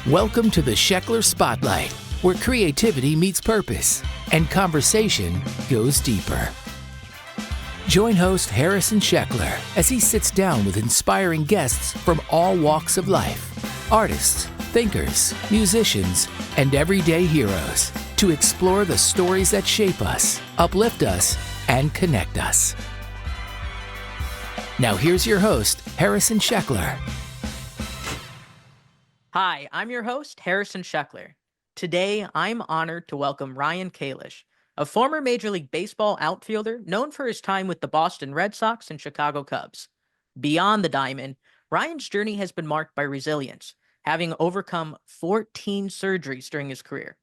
Welcome to the Sheckler Spotlight, where creativity meets purpose and conversation goes deeper. Join host Harrison Sheckler as he sits down with inspiring guests from all walks of life, artists, thinkers, musicians, and everyday heroes, to explore the stories that shape us, uplift us, and connect us. Now here's your host, Harrison Sheckler. Hi, I'm your host, Harrison Sheckler. Today, I'm honored to welcome Ryan Kalish, a former Major League Baseball outfielder known for his time with the Boston Red Sox and Chicago Cubs. Beyond the diamond, Ryan's journey has been marked by resilience, having overcome 14 surgeries during his career.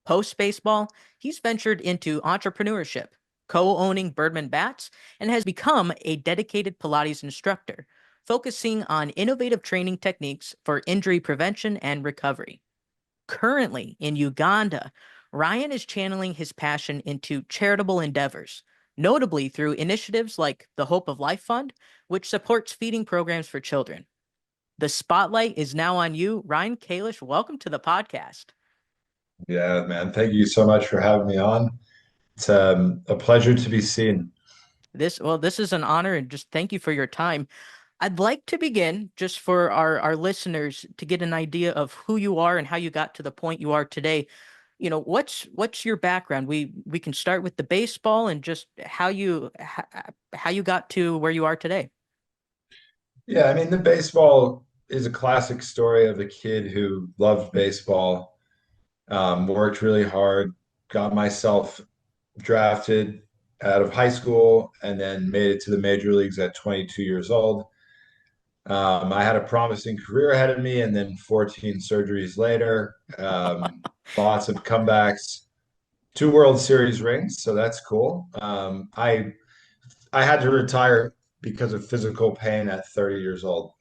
Post-baseball, he's ventured into entrepreneurship, co-owning Birdman Bats, and has become a dedicated Pilates instructor, focusing on innovative training techniques for injury prevention and recovery. Currently in Uganda, Ryan is channeling his passion into charitable endeavors, notably through initiatives like the Hope of Life Fund, which supports feeding programs for children. The spotlight is now on you. Ryan Kalish, welcome to the podcast. Yeah, man. Thank you so much for having me on. It's a pleasure to be seen. This is an honor, and just thank you for your time. I'd like to begin just for our listeners to get an idea of who you are and how you got to the point you are today. You know, what's your background? We can start with the baseball and just how you got to where you are today. Yeah, I mean, the baseball is a classic story of a kid who loved baseball, worked really hard, got myself drafted out of high school, and then made it to the major leagues at 22 years old. I had a promising career ahead of me, and then 14 surgeries later, lots of comebacks, two World Series rings, so that's cool. I had to retire because of physical pain at 30 years old.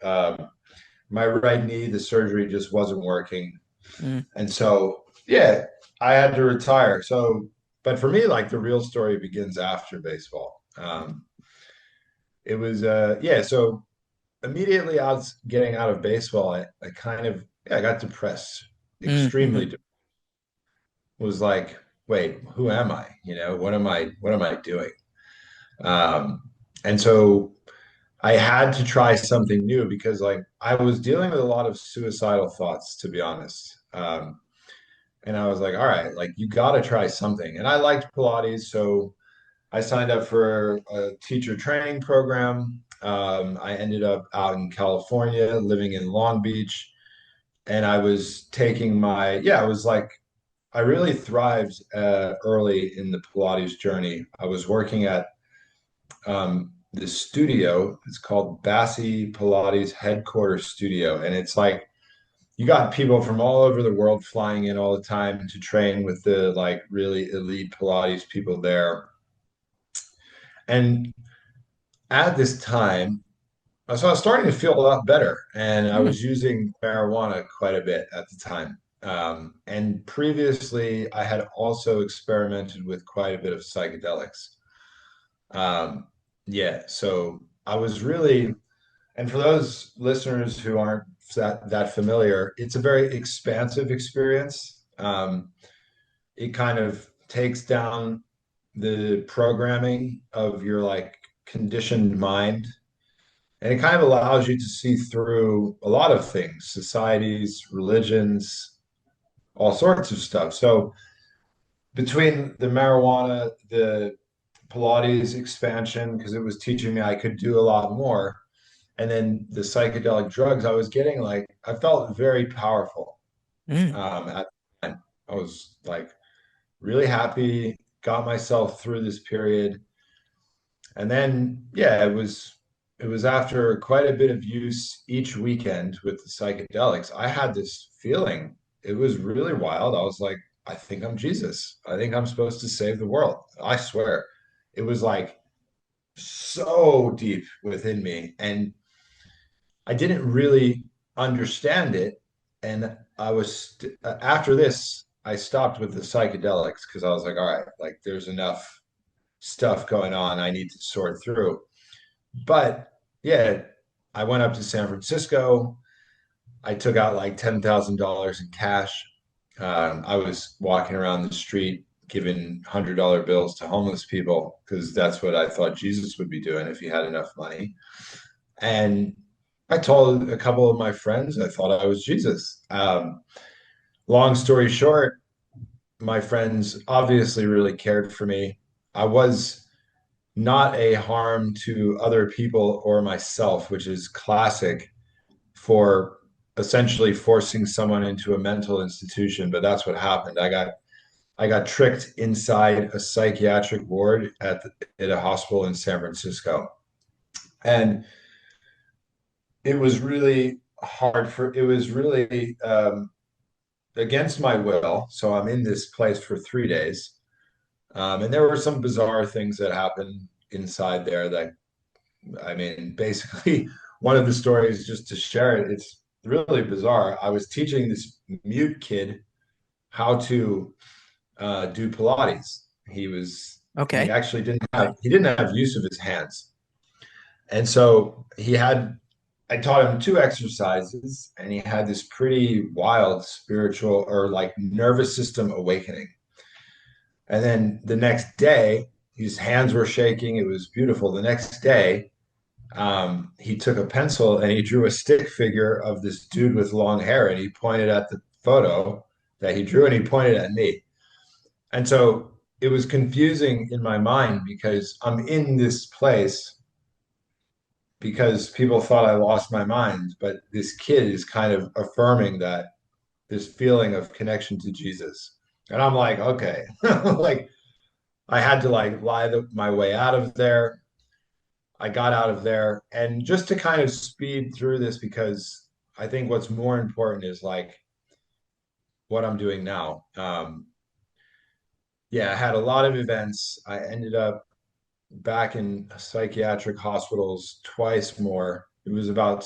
My right knee, the surgery just wasn't working, Mm. and so yeah, I had to retire. So, but for me, like the real story begins after baseball. It was yeah, so immediately I was getting out of baseball, I kind of I got depressed, extremely Mm-hmm. depressed. Was like, wait, who am I? You know, what am I doing? Um, and so I had to try something new because like I was dealing with a lot of suicidal thoughts, to be honest. And I was like, all right, like you got to try something. And I liked Pilates, so I signed up for a teacher training program. I ended up out in California, living in Long Beach, and I was taking I was like, I really thrived early in the Pilates journey. I was working at this studio. It's called Bassi Pilates Headquarters Studio, and it's like you got people from all over the world flying in all the time to train with the like really elite Pilates people there. And at this time, so I was starting to feel a lot better, and I Mm. was using marijuana quite a bit at the time. And previously, I had also experimented with quite a bit of psychedelics. Um, yeah, so I was really, and for those listeners who aren't that familiar, it's a very expansive experience. It kind of takes down the programming of your like conditioned mind, and it kind of allows you to see through a lot of things, societies, religions, all sorts of stuff. So between the marijuana, the Pilates expansion, because it was teaching me I could do a lot more, and then the psychedelic drugs, I was getting like I felt very powerful. Mm. At the time. I was like really happy, got myself through this period. And then, yeah, it was after quite a bit of use each weekend with the psychedelics. I had this feeling. It was really wild. I was like, I think I'm Jesus. I think I'm supposed to save the world. I swear. It was like so deep within me. And I didn't really understand it. And after this, I stopped with the psychedelics because I was like, all right, like there's enough stuff going on I need to sort through. But yeah, I went up to San Francisco, I took out like $10,000 in cash. I was walking around the street giving $100 bills to homeless people because that's what I thought Jesus would be doing if he had enough money. And I told a couple of my friends I thought I was Jesus. Long story short, my friends obviously really cared for me. I was not a harm to other people or myself, which is classic for essentially forcing someone into a mental institution, but that's what happened. I got tricked inside a psychiatric ward at a hospital in San Francisco. And it was really it was really against my will. So I'm in this place for 3 days. And there were some bizarre things that happened inside there that, I mean, basically, one of the stories, just to share it, it's really bizarre. I was teaching this mute kid how to do Pilates. He Okay. actually didn't have use of his hands. And so I taught him two exercises, and he had this pretty wild spiritual or like nervous system awakening. And then the next day, his hands were shaking. It was beautiful. The next day, he took a pencil and he drew a stick figure of this dude with long hair, and he pointed at the photo that he drew and he pointed at me. And so it was confusing in my mind because I'm in this place because people thought I lost my mind, but this kid is kind of affirming that this feeling of connection to Jesus. And I'm like, okay, like I had to like my way out of there. I got out of there. And just to kind of speed through this, because I think what's more important is like what I'm doing now. Yeah, I had a lot of events. I ended up back in psychiatric hospitals twice more. It was about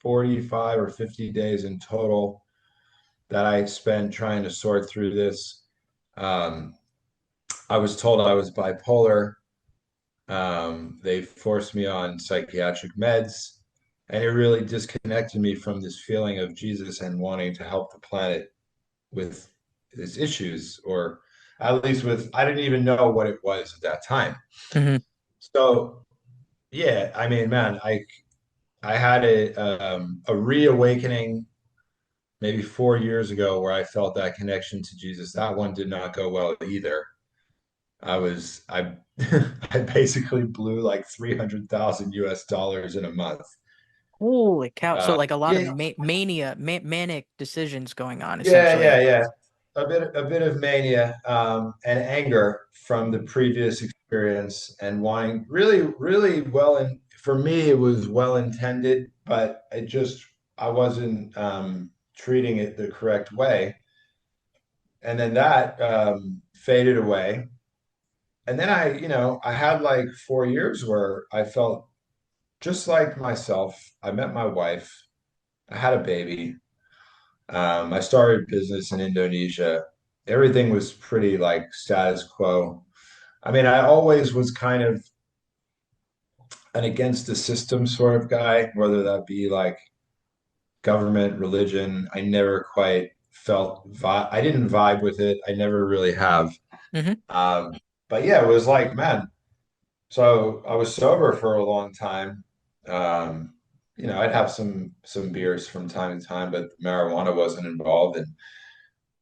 45 or 50 days in total that I spent trying to sort through this. Um, I was told I was bipolar. They forced me on psychiatric meds, and it really disconnected me from this feeling of Jesus and wanting to help the planet with its issues, or at least with, I didn't even know what it was at that time. Hmm. So, yeah, I mean, man, I had a reawakening maybe 4 years ago where I felt that connection to Jesus. That one did not go well either. I I basically blew like 300,000 US dollars in a month. Holy cow. So like a lot of Yeah, manic decisions going on yeah, essentially. yeah, yeah. A bit of mania and anger from the previous experience and wanting really, really well. And for me, it was well intended, but I wasn't treating it the correct way. And then that faded away. And then I had like 4 years where I felt just like myself. I met my wife. I had a baby. I started business in Indonesia. Everything was pretty like status quo. I mean, I always was kind of an against the system sort of guy, whether that be like government, religion. I never quite I didn't vibe with it. I never really have. Hmm. Um, but yeah, it was like, man, so I was sober for a long time. Um, I'd have some beers from time to time, but marijuana wasn't involved. And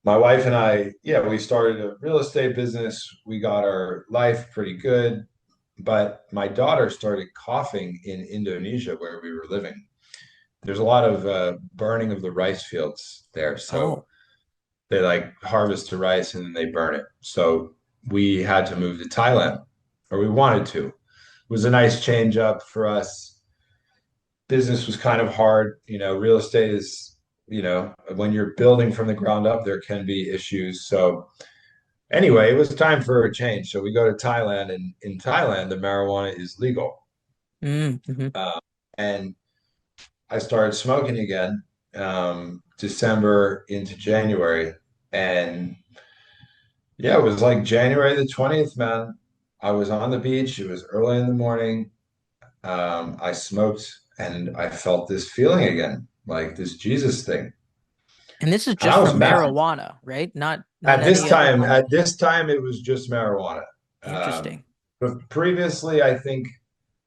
my wife and I, yeah, we started a real estate business. We got our life pretty good, but my daughter started coughing in Indonesia where we were living. There's a lot of burning of the rice fields there, so Oh. they like harvest the rice and then they burn it. So we had to move to Thailand, or we wanted to. It was a nice change up for us. Business was kind of hard. Real estate is, when you're building from the ground up, there can be issues. So anyway, it was time for a change. So we go to Thailand, and in Thailand, the marijuana is legal. Mm-hmm. Uh, and I started smoking again, December into January. And yeah, it was like January the 20th, man. I was on the beach. It was early in the morning. I smoked and I felt this feeling again. like this Jesus thing. And this is And just I was from mad. marijuana, right? Not any other. At this time, it was just marijuana. Interesting. But previously, I think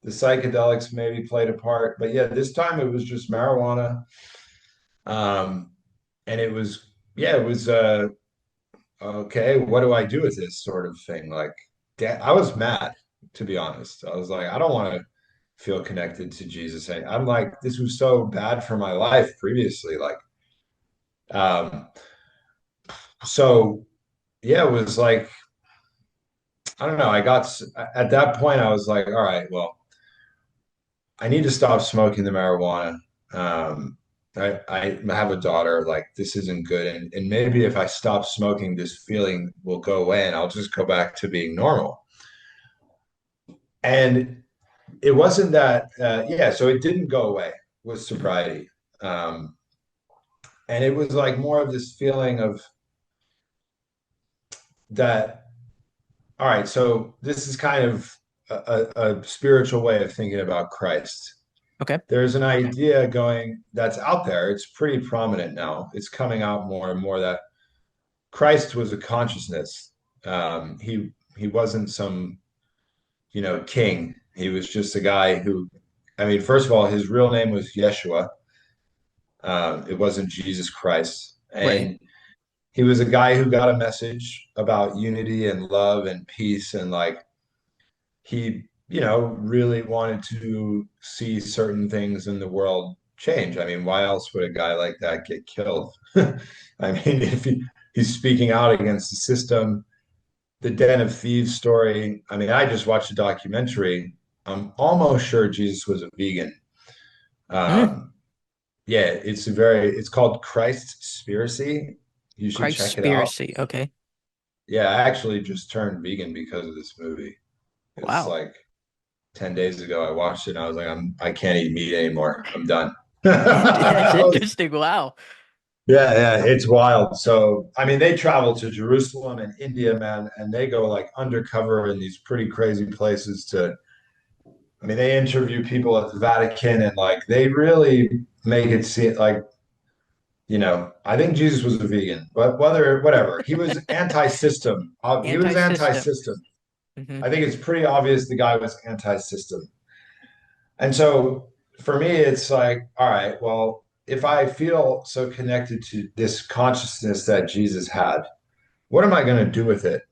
the psychedelics maybe played a part. But yeah, this time it was just marijuana. Um, and it was, yeah, it was okay, what do I do with this sort of thing? Like, I was mad, to be honest. I was like, I don't want to feel connected to Jesus. I'm like, this was so bad for my life previously. Like, um, so yeah, it was like, I don't know. At that point, I was like, all right, well, I need to stop smoking the marijuana. Um, I have a daughter, like this isn't good. And maybe if I stop smoking, this feeling will go away and I'll just go back to being normal. And it wasn't that, yeah, so it didn't go away with sobriety. Um, and it was like more of this feeling of that, all right, so this is kind of a spiritual way of thinking about Christ. Okay. There's an idea going that's out there. It's pretty prominent now. It's coming out more and more that Christ was a consciousness. He wasn't some, king. He was just a guy who, I mean, first of all, his real name was Yeshua. It wasn't Jesus Christ. Right. And he was a guy who got a message about unity and love and peace. And like, he, really wanted to see certain things in the world change. I mean, why else would a guy like that get killed? I mean, if he's speaking out against the system, the Den of Thieves story. I mean, I just watched a documentary. I'm almost sure Jesus was a vegan. Mm. Um, yeah, it's called Christspiracy. You should Christ check it out. spiracy. Okay. Yeah, I actually just turned vegan because of this movie. It's Wow. like 10 days ago I watched it and I was like, I can't eat meat anymore. I'm done. That's interesting. Wow. Yeah, yeah, it's wild. So, I mean, they travel to Jerusalem and India, man, and they go like undercover in these pretty crazy places I mean, they interview people at the Vatican and like they really make it seem like, I think Jesus was a vegan, but whatever, he was anti-system. He was Anti-system. anti-system. Hmm. I think it's pretty obvious the guy was anti-system. And so for me, it's like, all right, well, if I feel so connected to this consciousness that Jesus had, what am I going to do with it,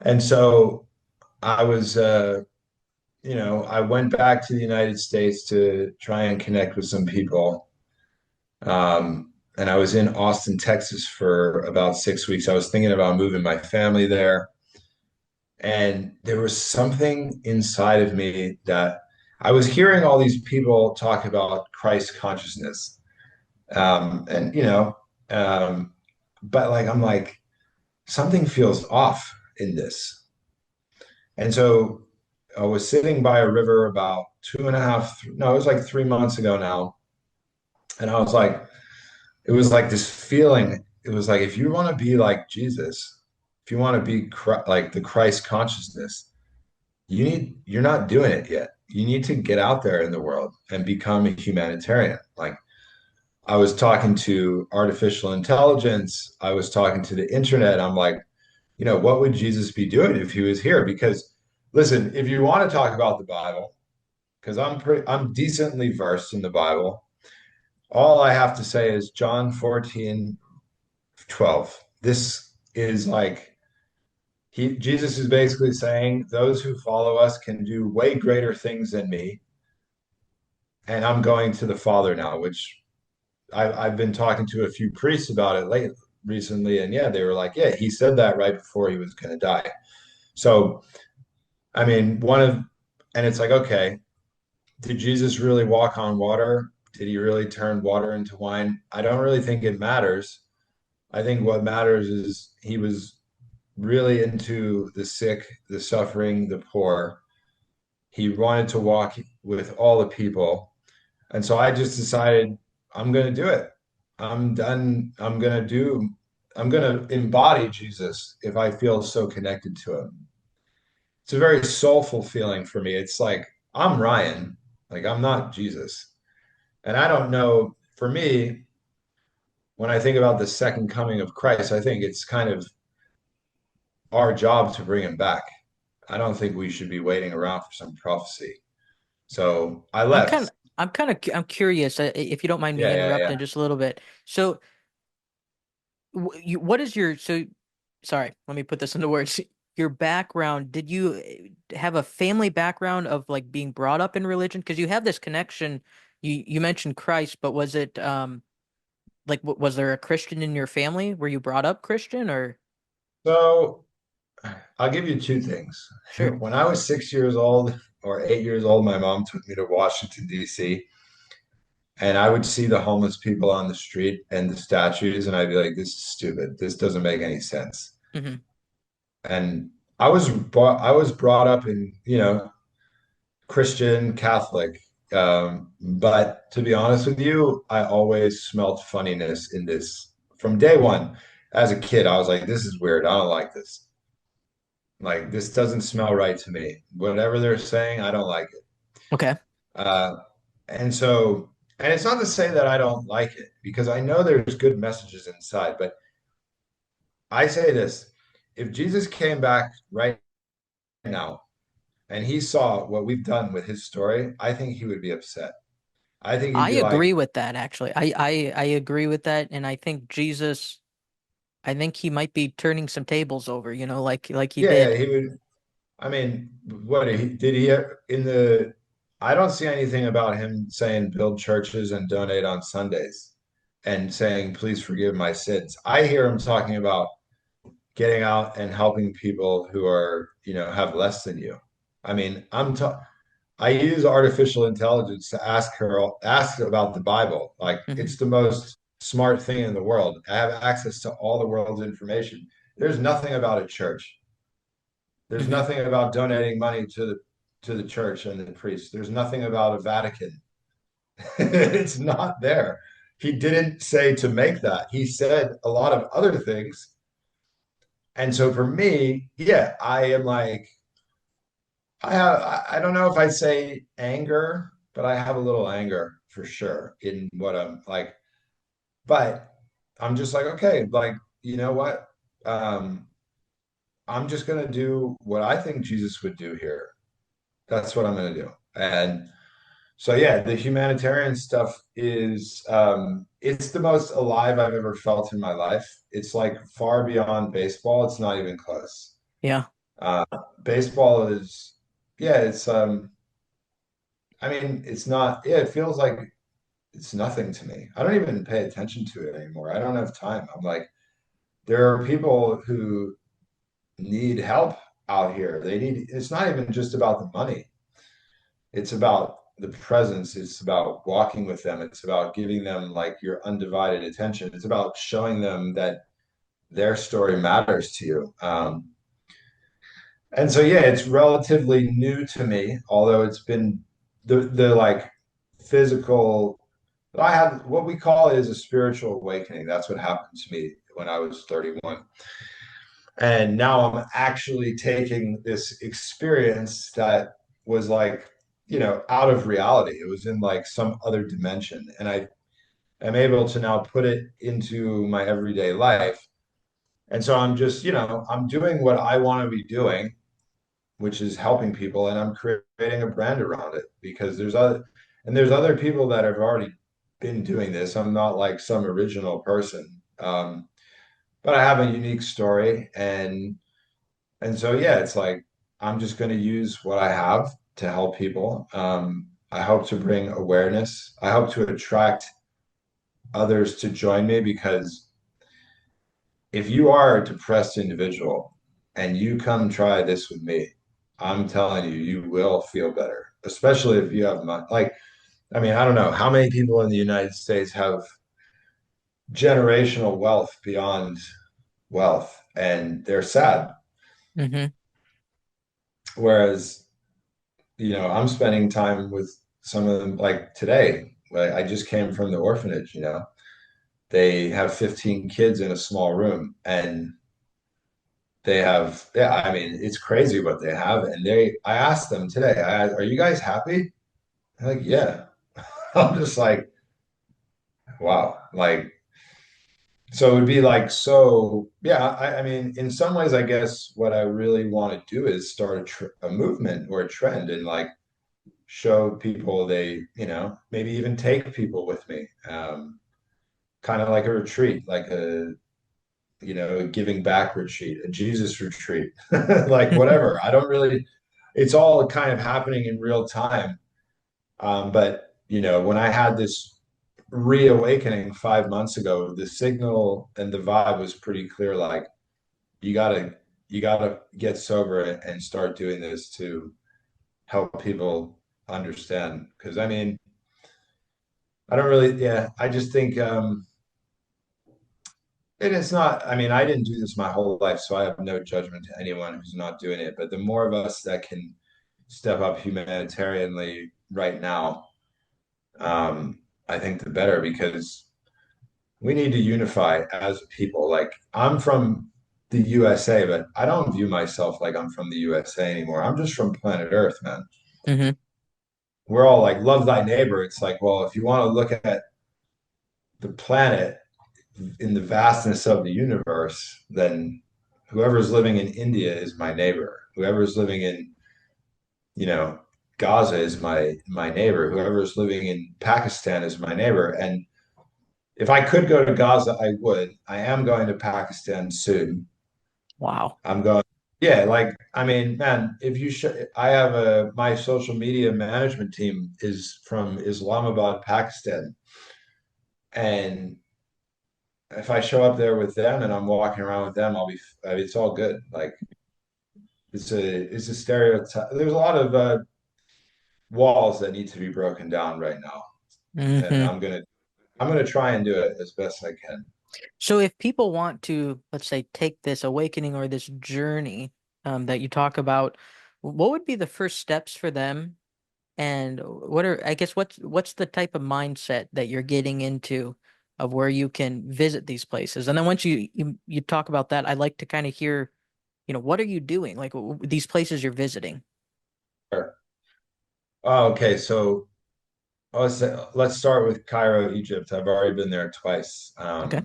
And so I was, I went back to the United States to try and connect with some people. And I was in Austin, Texas for about 6 weeks. I was thinking about moving my family there. And there was something inside of me that I was hearing all these people talk about Christ consciousness. And, um, but like, I'm like, something feels off in this. And so I was sitting by a river about two and a half, no, it was like 3 months ago now. And I was like, it was like this feeling. It was like, if you want to be like Jesus, if you want to be like the Christ consciousness, you're not doing it yet. You need to get out there in the world and become a humanitarian. Like I was talking to artificial intelligence, I was talking to the internet. I'm like, what would Jesus be doing if he was here? Because listen, if you want to talk about the Bible, because I'm decently versed in the Bible, all I have to say is John 14:12. This is like Jesus is basically saying those who follow us can do way greater things than me. And I'm going to the Father now, which I've been talking to a few priests about it recently. And yeah, they were like, yeah, he said that right before he was going to die. So, I mean, and it's like, okay, did Jesus really walk on water? Did he really turn water into wine? I don't really think it matters. I think what matters is he was really into the sick, the suffering, the poor. He wanted to walk with all the people. And so I just decided I'm going to do it. I'm done. I'm going to embody Jesus if I feel so connected to him. It's a very soulful feeling for me. It's like I'm Ryan, like I'm not Jesus. And I don't know, for me, when I think about the second coming of Christ, I think it's kind of our job to bring him back. I don't think we should be waiting around for some prophecy. So I I'm kind left. I'm curious if you don't mind me Yeah, yeah, interrupting yeah. just a little bit. So, what is your so? Sorry, let me put this into words. Your background, did you have a family background of like being brought up in religion? Because you have this connection. You mentioned Christ, but was it like was there a Christian in your family? Were you brought up Christian or? So I'll give you two things. Sure. When I was 6 years old or 8 years old, my mom took me to Washington, D.C., and I would see the homeless people on the street and the statues, and I'd be like, this is stupid. This doesn't make any sense. Hmm. And I was brought up in, Christian, Catholic. But to be honest with you, I always smelled funniness in this from day one. As a kid, I was like, this is weird. I don't like this. Like, this doesn't smell right to me. Whatever they're saying, I don't like it. Okay. Uh, and so, and it's not to say that I don't like it because I know there's good messages inside, but I say this, if Jesus came back right now and he saw what we've done with his story, I think he would be upset. I think he'd I be like, agree with that actually. I agree with that, and I think Jesus. I think he might be turning some tables over. Like he yeah, did. yeah, he would. I mean, what did he in the? I don't see anything about him saying build churches and donate on Sundays and saying, please forgive my sins. I hear him talking about getting out and helping people who are, have less than you. I mean, I use artificial intelligence to ask about the Bible. Like Hmm. it's the most smart thing in the world. I have access to all the world's information. There's nothing about a church. There's Hmm. nothing about donating money to the church and the priest. There's nothing about a Vatican. It's not there. He didn't say to make that. He said a lot of other things. And so for me, yeah, I am like I don't know if I'd say anger, but I have a little anger for sure in what I'm like. But I'm just like, okay, like, you know what? Um, I'm just gonna do what I think Jesus would do here. That's what I'm gonna do. And so yeah, the humanitarian stuff is it's the most alive I've ever felt in my life. It's like far beyond baseball. It's not even close. Yeah. Uh, Baseball is yeah, it's I mean, it's not, yeah, it feels like it's nothing to me. I don't even pay attention to it anymore. I don't have time. I'm like, there are people who need help out here. It's not even just about the money. It's about the presence. It's about walking with them. It's about giving them like your undivided attention. It's about showing them that their story matters to you. And so, yeah, it's relatively new to me, although it's been the like physical. I have what we call is a spiritual awakening. That's what happened to me when I was 31. And now I'm actually taking this experience that was like, out of reality. It was in like some other dimension. And I am able to now put it into my everyday life. And so I'm just, I'm doing what I want to be doing, which is helping people, and I'm creating a brand around it because there's other people that have already been doing this. I'm not like some original person, but I have a unique story, and so yeah, it's like I'm just going to use what I have to help people. I hope to bring awareness. I hope to attract others to join me because if you are a depressed individual and you come try this with me, I'm telling you, you will feel better, especially if you have money. Like, I mean, I don't know how many people in the United States have generational wealth beyond wealth and they're sad. Hmm. Whereas, I'm spending time with some of them like today. Like, I just came from the orphanage, they have 15 kids in a small room and they have, yeah, I mean, it's crazy what they have. And I asked them today, are you guys happy? They're like, yeah. I'm just like, wow. Like, so it would be like, so yeah, I mean, in some ways, I guess what I really want to do is start a movement or a trend and like show people maybe even take people with me. Kind of like a retreat, like a giving back retreat, a Jesus retreat, like whatever. I don't really, it's all kind of happening in real time. But when I had this reawakening 5 months ago, the signal and the vibe was pretty clear. Like you gotta, you gotta get sober and start doing this to help people understand. Because I mean, I don't really, yeah, I just think it is not, I mean, I didn't do this my whole life, so I have no judgment to anyone who's not doing it. But the more of us that can step up humanitarianly right now, I think the better because we need to unify as a people. Like I'm from the USA, but I don't view myself like I'm from the USA anymore. I'm just from planet Earth, man. Hmm. We're all like, love thy neighbor. It's like, well, if you want to look at the planet in the vastness of the universe, then whoever's living in India is my neighbor. Whoever's living in, you know, Gaza is my neighbor. Whoever's living in Pakistan is my neighbor. And if I could go to Gaza, I would. I am going to Pakistan soon. Wow. I'm going. Yeah, like I mean, man, if you should, I have my social media management team is from Islamabad, Pakistan, and if I show up there with them and I'm walking around with them, I mean, it's all good. Like it's a stereotype. There's a lot of walls that need to be broken down right now, and Hmm. I'm gonna try and do it as best I can. So if people want to, let's say, take this awakening or this journey that you talk about, what would be the first steps for them? And I guess, what's the type of mindset that you're getting into of where you can visit these places? And then once you talk about that, I'd like to kind of hear, what are you doing? Like these places you're visiting. Sure. Oh, okay, so let's start with Cairo, Egypt. I've already been there twice. Okay.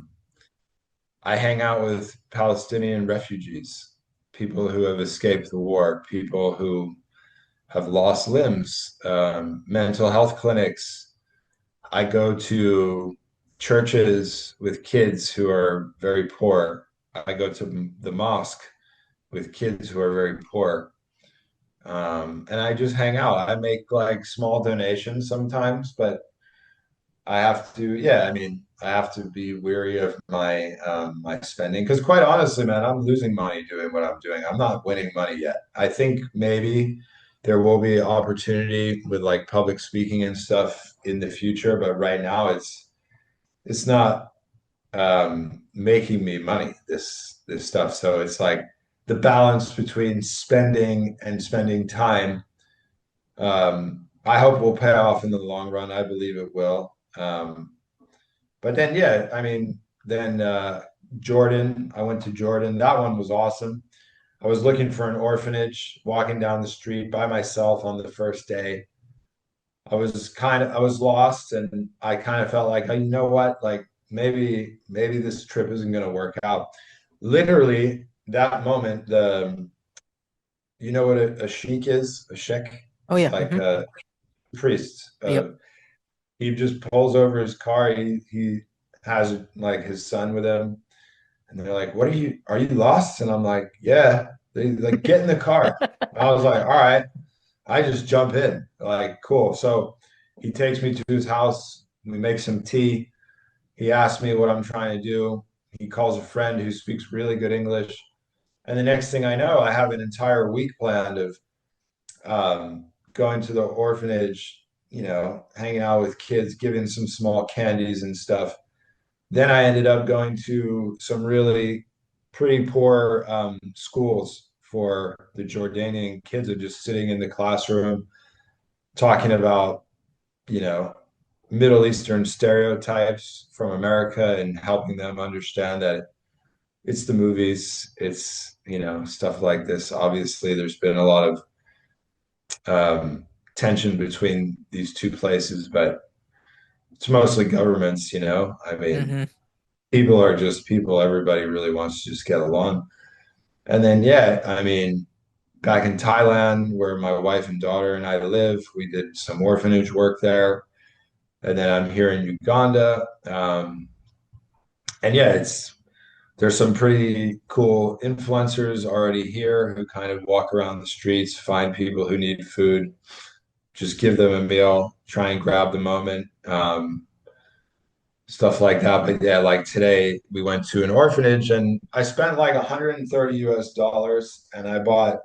I hang out with Palestinian refugees, people who have escaped the war, people who have lost limbs, mental health clinics. I go to churches with kids who are very poor. I go to the mosque with kids who are very poor. And I just hang out. I make like small donations sometimes, but I have to, yeah, I mean, I have to be weary of my spending because quite honestly, man, I'm losing money doing what I'm doing. I'm not winning money yet. I think maybe there will be opportunity with like public speaking and stuff in the future, but right now it's not making me money, this stuff. So it's like the balance between spending and spending time, I hope will pay off in the long run. I believe it will. But then, yeah, I mean, then Jordan, I went to Jordan. That one was awesome. I was looking for an orphanage, walking down the street by myself on the first day. I was lost, and I kind of felt like, oh, you know what? Like maybe this trip isn't going to work out. Literally, that moment, you know what a sheik is? A sheikh, Oh yeah. like Hmm. a priest. Yep. He just pulls over his car. He has like his son with him, and they're like, "What are you lost?" And I'm like, "Yeah." They like get in the car. I was like, "All right." I just jump in, like, cool. So he takes me to his house. We make some tea. He asks me what I'm trying to do. He calls a friend who speaks really good English. And the next thing I know, I have an entire week planned of going to the orphanage, hanging out with kids, giving some small candies and stuff. Then I ended up going to some really pretty poor schools for the Jordanian kids, are just sitting in the classroom talking about, you know, Middle Eastern stereotypes from America and helping them understand that it's the movies, it's, stuff like this. Obviously, there's been a lot of tension between these two places, but it's mostly governments, you know. I mean, Hmm. people are just people. Everybody really wants to just get along. And then, yeah, I mean, back in Thailand, where my wife and daughter and I live, we did some orphanage work there. And then I'm here in Uganda. And yeah, there's some pretty cool influencers already here who kind of walk around the streets, find people who need food, just give them a meal, try and grab the moment, stuff like that. But yeah, like today we went to an orphanage and I spent like 130 US dollars and I bought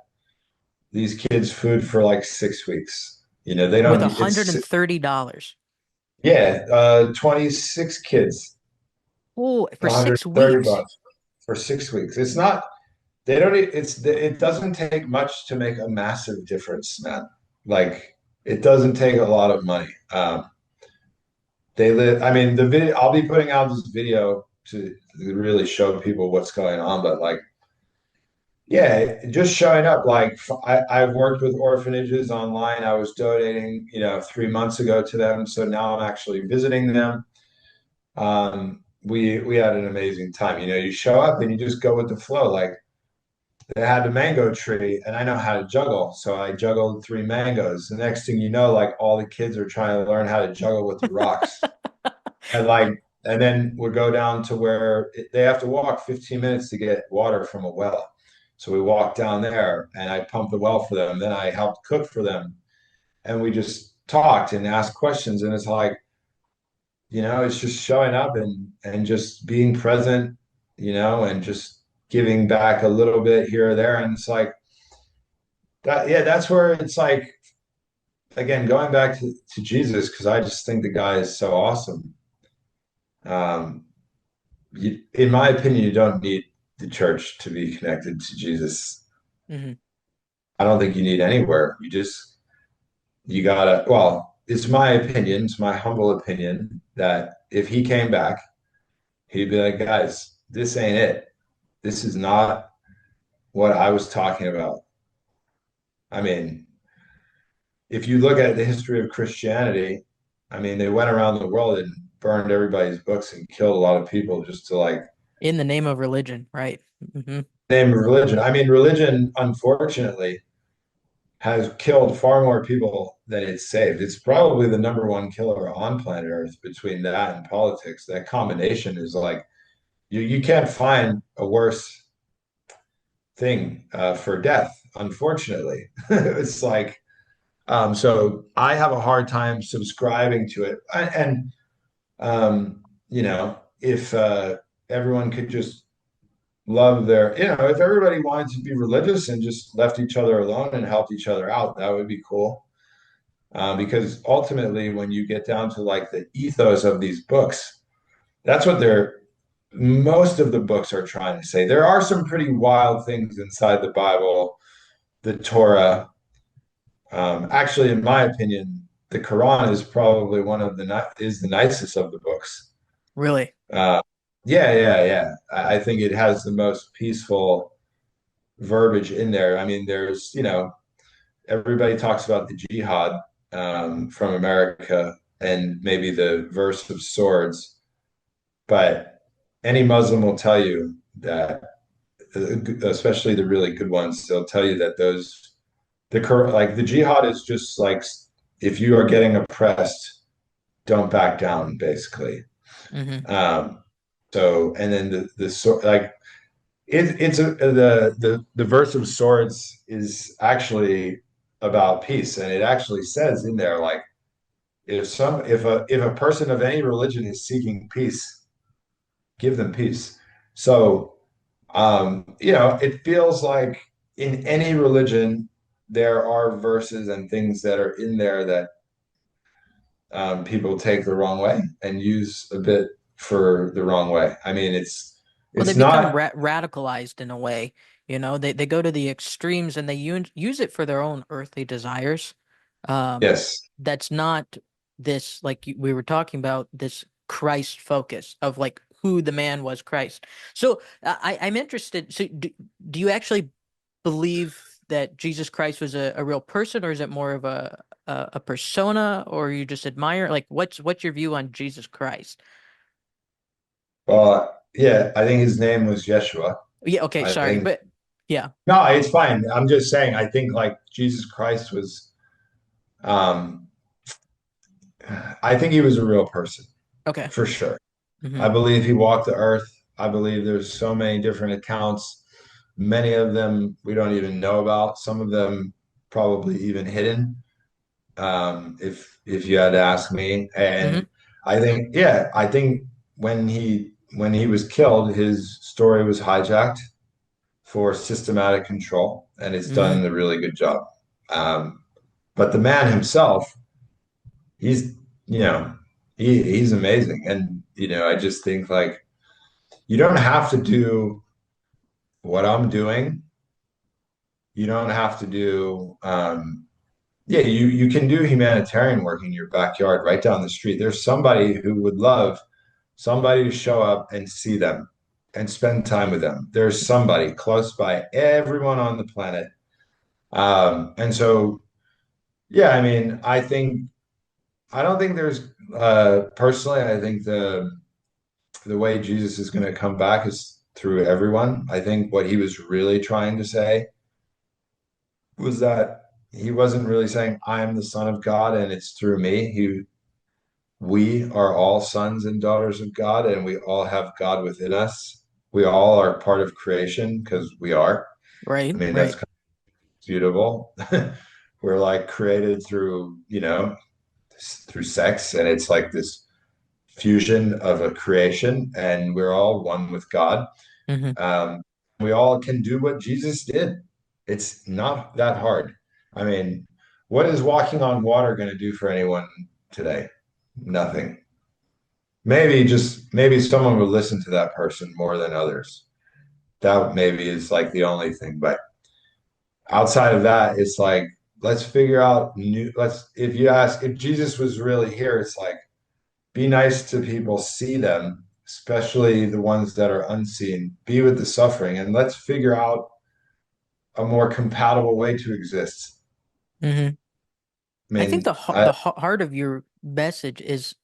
these kids food for like 6 weeks. You know, they With don't, it's, $130. yeah, 26 kids, Oh, for 6 130 weeks. bucks for 6 weeks. It's not, they don't, it doesn't take much to make a massive difference, man. Like, it doesn't take a lot of money. They live, I mean, the video, I'll be putting out this video to really show people what's going on, but like, yeah, just showing up. Like I've worked with orphanages online. I was donating, 3 months ago to them. So now I'm actually visiting them. We had an amazing time. You know, you show up and you just go with the flow. Like they had a mango tree and I know how to juggle. So I juggled three mangoes. The next thing you know, like all the kids are trying to learn how to juggle with the rocks. And then we go down to where they have to walk 15 minutes to get water from a well. So we walked down there and I pumped the well for them. Then I helped cook for them. And we just talked and asked questions. And it's like, it's just showing up and just being present, and just giving back a little bit here or there. And it's like that, yeah, that's where it's like, again, going back to Jesus, because I just think the guy is so awesome. Um, in my opinion, you don't need the church to be connected to Jesus. Hmm. I don't think you need anywhere. You gotta, well, it's my opinion, it's my humble opinion that if he came back, he'd be like, guys, this ain't it. This is not what I was talking about. I mean, if you look at the history of Christianity, I mean, they went around the world and burned everybody's books and killed a lot of people just to like In the name of religion, right? Hmm. name religion. I mean, religion, unfortunately, has killed far more people than it's saved. It's probably the number one killer on planet Earth between that and politics. That combination is like you can't find a worse thing for death, unfortunately. It's like so I have a hard time subscribing to it. And if everyone could just love if everybody wanted to be religious and just left each other alone and helped each other out, that would be cool. Because ultimately, when you get down to like the ethos of these books, that's what most of the books are trying to say. There are some pretty wild things inside the Bible, the Torah. Actually, in my opinion, the Quran is probably is the nicest of the books. Really? Uh, yeah, yeah, yeah. I think it has the most peaceful verbiage in there. I mean, everybody talks about the jihad from America and maybe the verse of swords, but any Muslim will tell you that, especially the really good ones, they'll tell you that like the jihad is just like if you are getting oppressed, don't back down, basically. Hmm. Um, and then the sword, like the verse of swords is actually about peace, and it actually says in there like if a person of any religion is seeking peace, give them peace. So it feels like in any religion there are verses and things that are in there that people take the wrong way and use a bit for the wrong way. I mean, Well, they it's become not radicalized in a way. They go to the extremes and they use it for their own earthly desires. Um, yes. that's not this, like we were talking about, this Christ focus of like who the man was, Christ. So I'm interested. So do you actually believe that Jesus Christ was a real person, or is it more of a persona, or you just admire? Like, what's your view on Jesus Christ? Well, yeah, I think his name was Yeshua. Yeah, okay, I sorry, think but yeah, no, it's fine. I'm just saying, I think like Jesus Christ was, um, I think he was a real person okay. for sure. Hmm. I believe he walked the earth. I believe there's so many different accounts. Many of them we don't even know about. Some of them probably even hidden, if you had to ask me. Hmm. And I think, yeah, I think when he was killed, his story was hijacked for systematic control, and it's Hmm. done a really good job. Um, but the man himself, he's you know he's amazing, and I just think like you don't have to do what I'm doing. You don't have to do yeah, you can do humanitarian work in your backyard right down the street. There's somebody who would love somebody to show up and see them and spend time with them. There's somebody close by everyone on the planet. And so yeah, I mean, I don't think there's personally, I think the way Jesus is going to come back is through everyone. I think what he was really trying to say was that he wasn't really saying, I am the Son of God and it's through me. We are all sons and daughters of God, and we all have God within us. We all are part of creation because we are. I Right, mean, that's right. kind of beautiful. We're like created through, through sex, and it's like this fusion of a creation, and we're all one with God. Hmm. Um, we all can do what Jesus did. It's not that hard. I mean, what is walking on water going to do for anyone today? Nothing. Maybe someone will listen to that person more than others. That maybe is like the only thing. But outside of that, it's like let's figure out let's if you ask if Jesus was really here, it's like be nice to people, see them, especially the ones that are unseen, be with the suffering, and let's figure out a more compatible way to exist. Hmm. I I think mean, the heart of your message is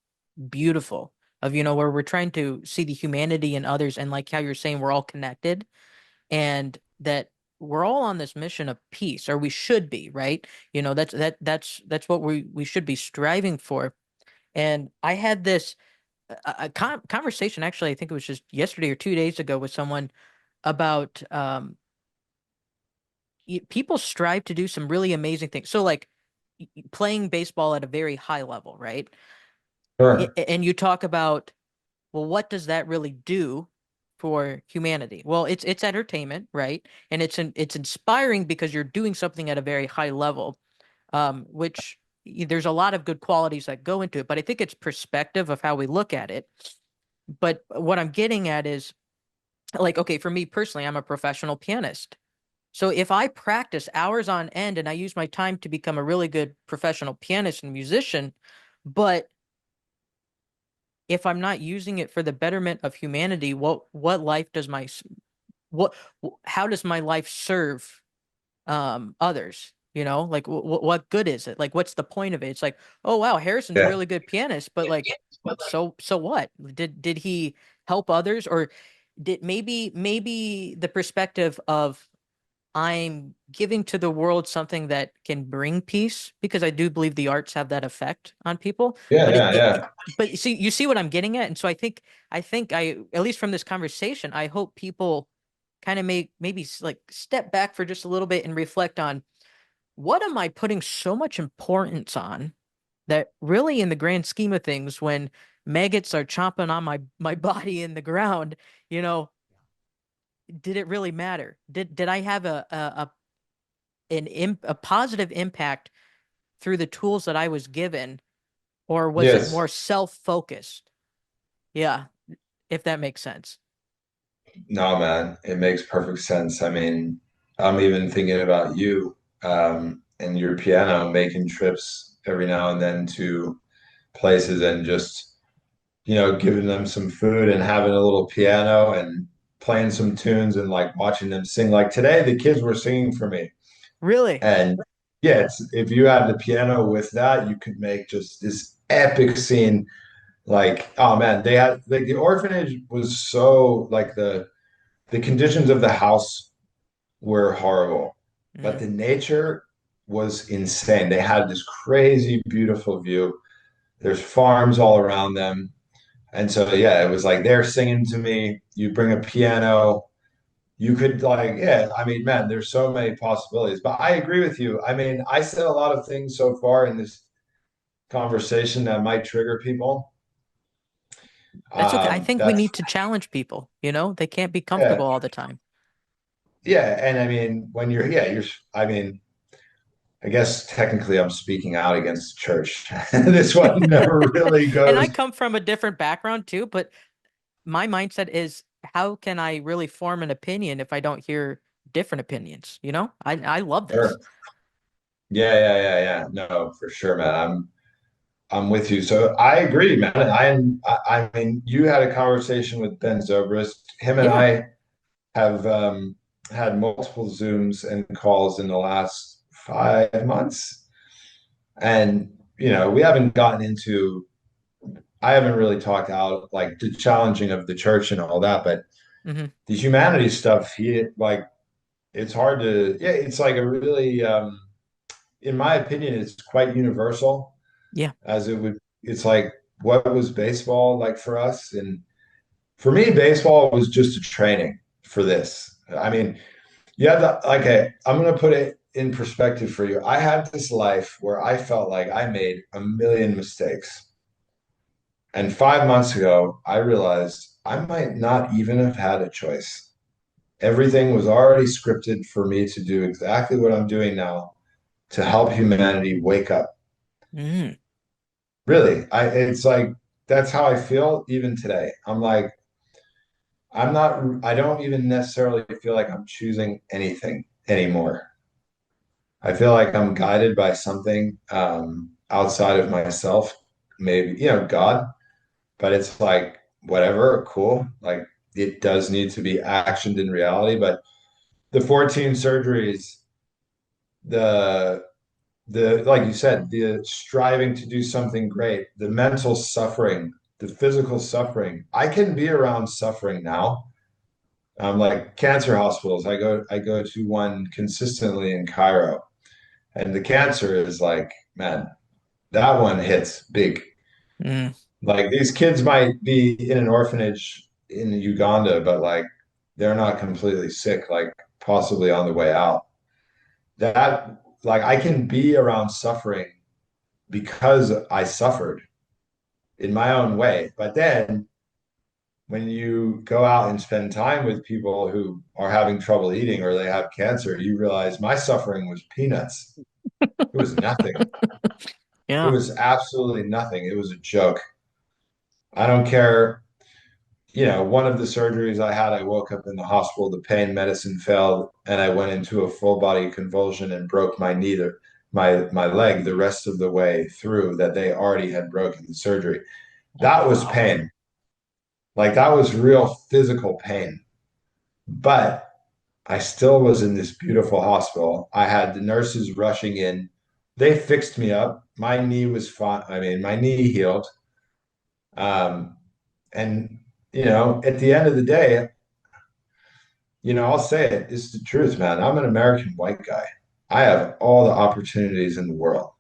beautiful. Of where we're trying to see the humanity in others, and like how you're saying we're all connected, and that we're all on this mission of peace, or we should be, right? That's what we should be striving for. And I had this conversation, actually, I think it was just yesterday or 2 days ago, with someone about people strive to do some really amazing things. So like playing baseball at a very high level, right? sure. And you talk about, well, what does that really do for humanity? Well, it's entertainment, right? And it's inspiring because you're doing something at a very high level, which there's a lot of good qualities that go into it. But I think it's perspective of how we look at it. But what I'm getting at is, like, okay, for me personally, I'm a professional pianist. So if I practice hours on end and I use my time to become a really good professional pianist and musician, but if I'm not using it for the betterment of humanity, what life does what how does my life serve others? Like what good is it? Like what's the point of it? It's like, oh wow, Harrison's a Yeah. really good pianist, but like so what? Did he help others, or did maybe the perspective of I'm giving to the world something that can bring peace, because I do believe the arts have that effect on people. Yeah, But yeah, yeah. but you see what I'm getting at, and so I think at least from this conversation, I hope people kind of maybe like step back for just a little bit and reflect on, what am I putting so much importance on that really, in the grand scheme of things, when maggots are chomping on my body in the ground, you know, did it really matter? Did I have a positive impact through the tools that I was given, or was it Yes. more self-focused? Yeah, if that makes sense. No, man, it makes perfect sense. I mean, I'm even thinking about you and your piano, making trips every now and then to places and just, giving them some food and having a little piano and playing some tunes and like watching them sing. Like today, the kids were singing for me. Really? And yeah, if you had the piano with that, you could make just this epic scene. Like, oh man, they had like the orphanage was so like the conditions of the house were horrible, but Mm. the nature was insane. They had this crazy, beautiful view. There's farms all around them. And so, yeah, it was like they're singing to me. You bring a piano, you could like, yeah, I mean, man, there's so many possibilities. But I agree with you. I mean, I said a lot of things so far in this conversation that might trigger people. That's okay. I think we That's need to challenge people, you know? They can't be yeah, comfortable all the time. yeah. And I mean, when I mean, I guess technically I'm speaking out against the church. This one never really And I goes. come from a different background too, but my mindset is how can I really form an opinion if I don't hear different opinions? You know, I love this. Sure. Yeah, yeah, yeah, yeah. No, for sure, man. I'm with you. So I agree, man. I mean, you had a conversation with Ben Zobrist. Him and Yeah. I have had multiple Zooms and calls in the last 5 months. And, we haven't gotten into, I haven't really talked out like the challenging of the church and all that, but Hmm. the humanities stuff, it's hard to, yeah, it's like a really, in my opinion, it's quite universal Yeah. as it's like, what was baseball like for us? And for me, baseball was just a training for this. I mean, okay, I'm going to put it in perspective for you. I had this life where I felt like I made a million mistakes. And 5 months ago, I realized I might not even have had a choice. Everything was already scripted for me to do exactly what I'm doing now to help humanity wake up. Mm. Really, it's like that's how I feel even today. I'm like, I don't even necessarily feel like I'm choosing anything anymore. I feel like I'm guided by something outside of myself, maybe, God, but it's like, whatever, cool. Like, it does need to be actioned in reality. But the 14 surgeries, the, like you said, the striving to do something great, the mental suffering, the physical suffering, I can be around suffering now. Like cancer hospitals, I go to one consistently in Cairo, and the cancer is like, man, that one hits big. Mm. Like these kids might be in an orphanage in Uganda, but like they're not completely sick, like possibly on the way out. That like I can be around suffering because I suffered in my own way. But then when you go out and spend time with people who are having trouble eating or they have cancer, you realize my suffering was peanuts. It was nothing. It Yeah. was absolutely nothing. It was a joke. I don't care. One of the surgeries I had, I woke up in the hospital, the pain medicine failed, and I went into a full body convulsion and broke my knee, my leg the rest of the way through that they already had broken the surgery. Oh, That was wow. pain. Like that was real physical pain. But I still was in this beautiful hospital. I had the nurses rushing in. They fixed me up. My knee was fine. I mean, my knee healed. Um, and at the end of the day, I'll say it. It's the truth, man. I'm an American white guy. I have all the opportunities in the world.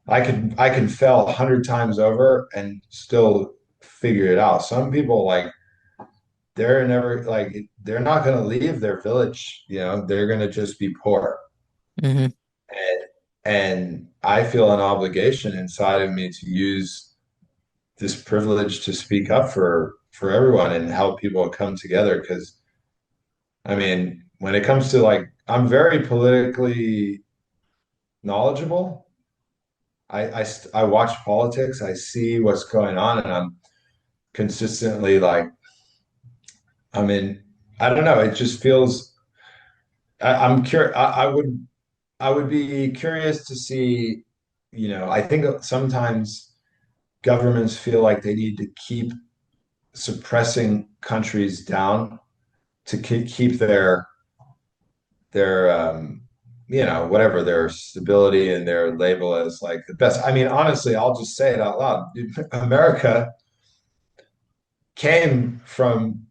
I can fail 100 times over and still figure it out. Some people they're never they're not going to leave their village. They're going to just be poor. Hmm. And, and I feel an obligation inside of me to use this privilege to speak up for everyone and help people come together. Because I mean, when it comes to I'm very politically knowledgeable. I watch politics. I see what's going on, and I'm consistently I mean, I don't know. It just feels. I'm curious. I would be curious to see. I think sometimes governments feel like they need to keep suppressing countries down to keep their whatever their stability and their label as like the best. I mean, honestly, I'll just say it out loud. America came from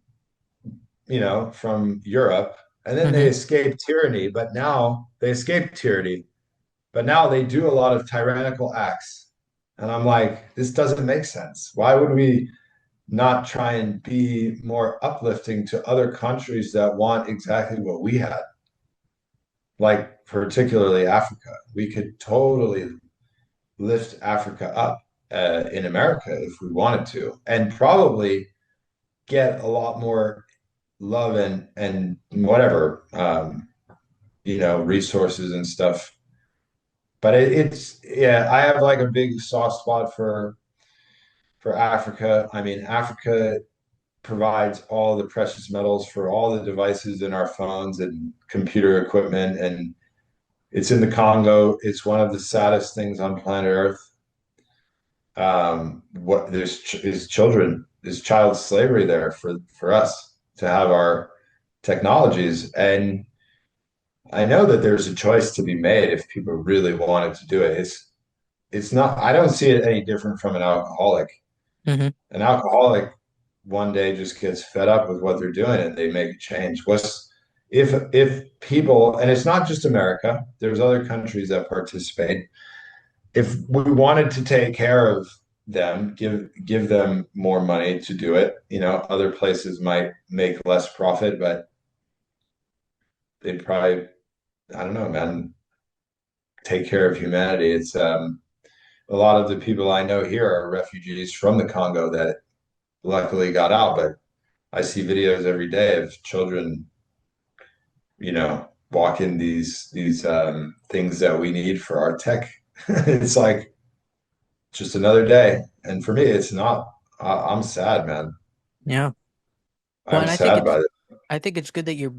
Europe, and then they Hmm. escaped tyranny, but now they escaped tyranny, but now they do a lot of tyrannical acts. And I'm like, this doesn't make sense. Why would we not try and be more uplifting to other countries that want exactly what we had? Like particularly Africa. We could totally lift Africa up in America if we wanted to, and probably get a lot more love and whatever resources and stuff. But it's yeah, I have like a big soft spot for Africa. I mean, Africa provides all the precious metals for all the devices in our phones and computer equipment, and it's in the Congo. It's one of the saddest things on planet Earth. What is children is child slavery there for us to have our technologies. And I know that there's a choice to be made if people really wanted to do it. It's not, I don't see it any different from an alcoholic. Hmm. An alcoholic one day just gets fed up with what they're doing and they make a change. What's if people, and it's not just America, there's other countries that participate. If we wanted to take care of them, give them more money to do it, other places might make less profit, but they'd probably, I don't know, man, take care of humanity. It's a lot of the people I know here are refugees from the Congo that luckily got out, but I see videos every day of children, walking these things that we need for our tech. It's like just another day. And for me, it's not. I'm sad, man. Yeah. Well, I'm and I think sad it's by it. I think it's good that you're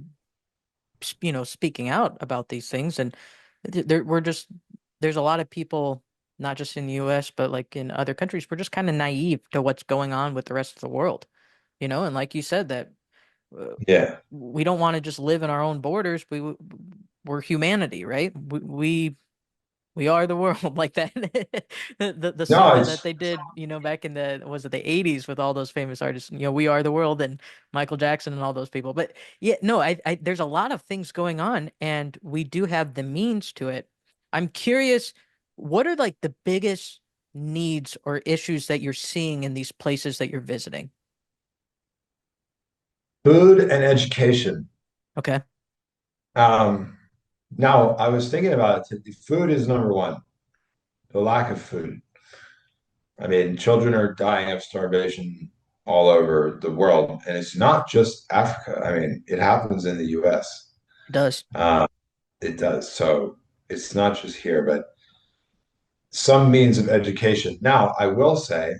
speaking out about these things. And we're just there's a lot of people, not just in the US, but like in other countries, we're just kind of naive to what's going on with the rest of the world, and like you said, that uh, Yeah. we don't want to just live in our own borders. We're humanity, right? We are the world, like that. The No, song that it's they did, back in the 80s with all those famous artists, We Are the World and Michael Jackson and all those people. But yeah, no, there's a lot of things going on, and we do have the means to it. I'm curious, what are like the biggest needs or issues that you're seeing in these places that you're visiting? food and education. Okay. Um, Now I was thinking about it. Food is number one. The lack of food. I mean, children are dying of starvation all over the world, and it's not just Africa. I mean, it happens in the U.S. It does. Uh, it does. So it's not just here, but some means of education. Now, I will say,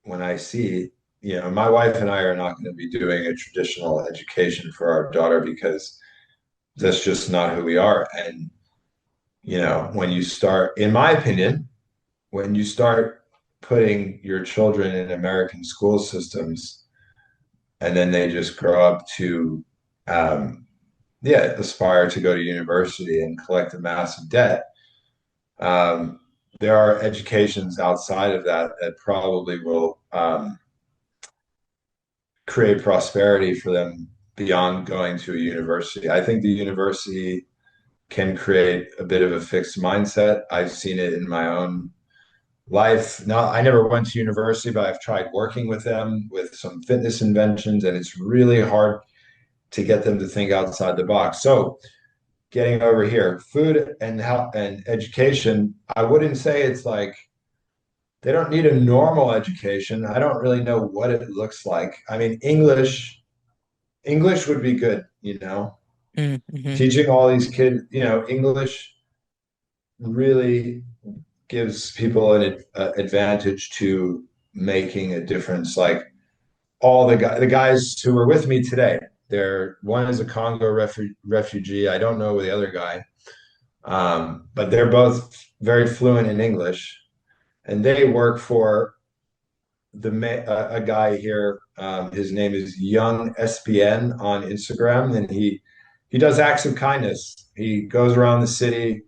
when I see, my wife and I are not going to be doing a traditional education for our daughter because that's just not who we are. And, when you start, in my opinion, when you start putting your children in American school systems and then they just grow up to, um, yeah, aspire to go to university and collect a massive debt. Um, there are educations outside of that that probably will create prosperity for them beyond going to a university. I think the university can create a bit of a fixed mindset. I've seen it in my own life. Not, I never went to university, but I've tried working with them with some fitness inventions, and it's really hard to get them to think outside the box. So, getting over here, food and health and education, I wouldn't say it's like they don't need a normal education. I don't really know what it looks like. I mean, English would be good, Mm-hmm. teaching all these kids, English really gives people an advantage to making a difference. Like the guys who were with me today, one is a Congo refugee. I don't know the other guy, but they're both very fluent in English, and they work for a guy here. His name is Young SPN on Instagram, and he he does acts of kindness. He goes around the city,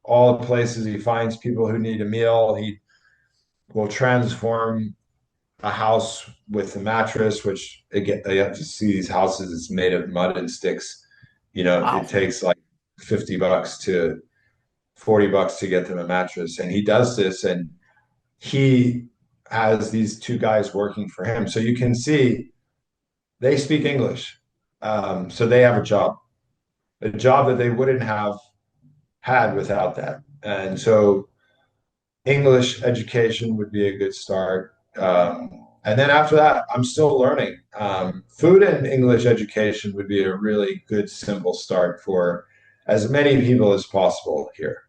all the places he finds people who need a meal. He will transform a house with a mattress, which again, you have to see these houses. It's made of mud and sticks. It Wow. takes like $50 to $40 to get them a mattress, and he does this, and he has these two guys working for him. So you can see they speak English, so they have a job that they wouldn't have had without that. And so English education would be a good start. And then after that, I'm still learning. Food and English education would be a really good, simple start for as many people as possible here.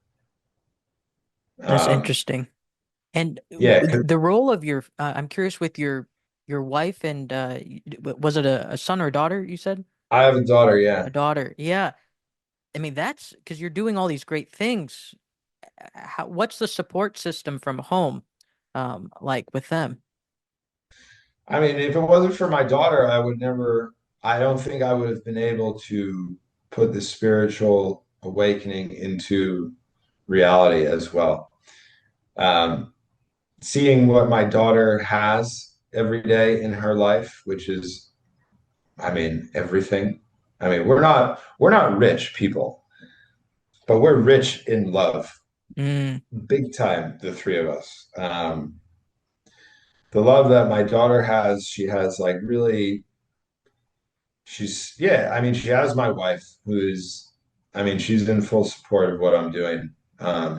That's Um, interesting. And yeah, 'cause- the role of your, I'm curious with your wife and was it a son or a daughter you said? I have a daughter. Yeah. A daughter. Yeah. I mean, that's because you're doing all these great things. What's the support system from home, like with them? I mean, if it wasn't for my daughter, I don't think I would have been able to put the spiritual awakening into reality as well. Um, Seeing what my daughter has every day in her life, which is, I mean, everything. I mean, we're not rich people, but we're rich in love, Mm, big time, the three of us. The love that my daughter has, she has like really, yeah, I mean, she has my wife who's, I mean, she's in full support of what I'm doing.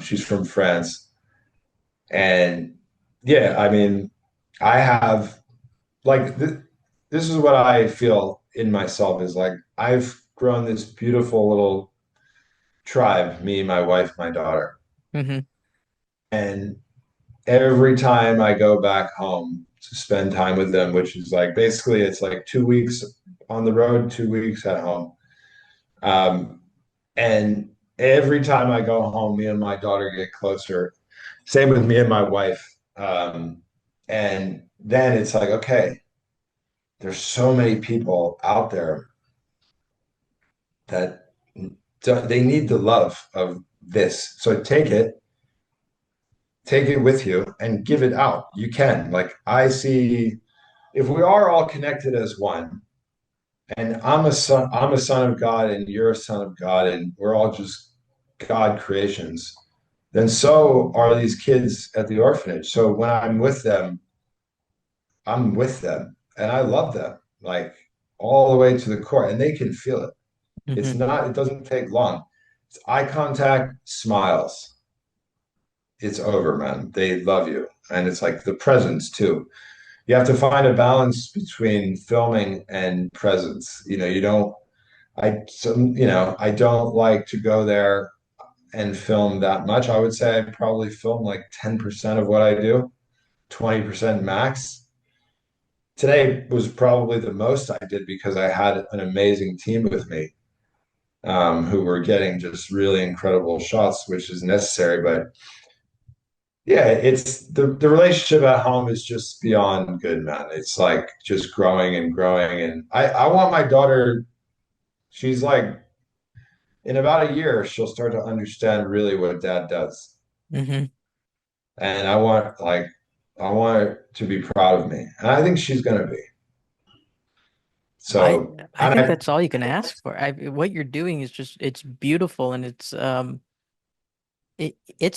She's from France. And yeah, I mean, I have like this is what I feel in myself is like I've grown this beautiful little tribe, me, my wife, my daughter. hmm. And every time I go back home to spend time with them, which is like basically it's like 2 weeks on the road, 2 weeks at home. Um, and every time I go home, me and my daughter get closer. Same with me and my wife. And then it's like, okay, there's so many people out there that they need the love of this. So take it with you and give it out. You can. Like I see if we are all connected as one, and I'm a son of God and you're a son of God, and we're all just God creations, then so are these kids at the orphanage. So when I'm with them, I'm with them and I love them like all the way to the core and they can feel it. Hmm. It doesn't take long. It's eye contact, smiles. It's over, man. They love you. And it's like the presence too. You have to find a balance between filming and presence. I don't like to go there and film that much. I would say I probably film like 10% of what I do, 20% max. Today was probably the most I did because I had an amazing team with me, who were getting just really incredible shots, which is necessary. But yeah, it's the relationship at home is just beyond good, man. It's like just growing and growing. And I want my daughter, she's like, in about a year, she'll start to understand really what dad does. Hmm. And I want her to be proud of me. And I think she's gonna be. I So, I and think I that's all you can ask for. What you're doing is just it's beautiful and it's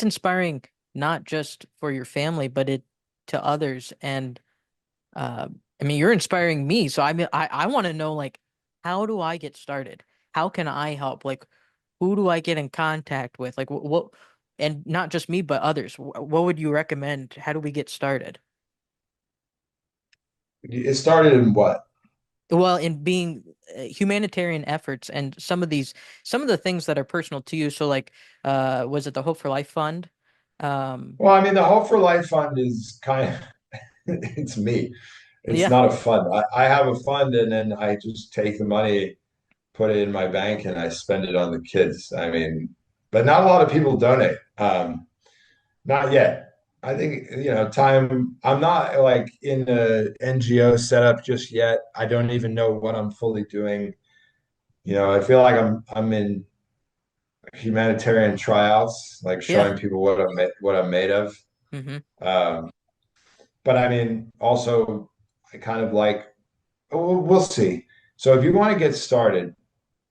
inspiring not just for your family but it to others and uh I mean you're inspiring me so I want to know like how do I get started? How can I help? Like who do I get in contact with? Like what and not just me but others. What would you recommend? How do we get started? it started in what? Well, in being humanitarian efforts and some of the things that are personal to you. So like was it the Hope for Life Fund? Um Well, I mean, the Hope for Life Fund is kind of it's me. It's yeah. not a fund. I have a fund and then I just take the money, put it in my bank, and I spend it on the kids. I mean, but not a lot of people donate. Not yet. I think, I'm not like in a NGO setup just yet. I don't even know what I'm fully doing I feel like I'm in humanitarian tryouts, like Yeah. showing people what I'm made of. Hmm. Um, but I mean, also, I kind of like, oh, we'll see. So if you want to get started,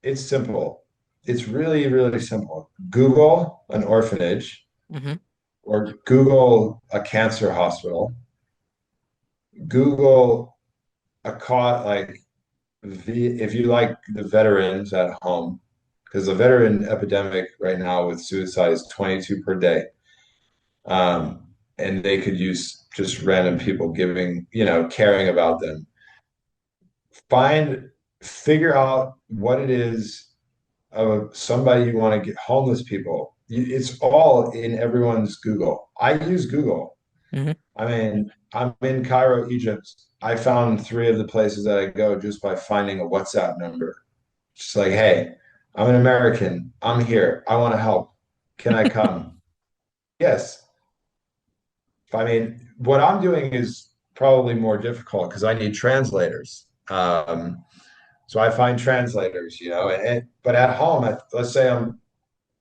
it's simple. It's really, really simple. Google an orphanage Hmm. or Google a cancer hospital. Google a caught like if you like the veterans at home, because the veteran epidemic right now with suicide is 22 per day. And they could use just random people giving, caring about them. Find, figure out what it is of somebody you want to get homeless people. It's all in everyone's Google. I use Google. Hmm. I mean, I'm in Cairo, Egypt. I found three of the places that I go just by finding a WhatsApp number. Just like, hey, I'm an American. I'm here. I want to help. Can I come? Yes. I mean, what I'm doing is probably more difficult because I need translators. So I find translators, but at home, let's say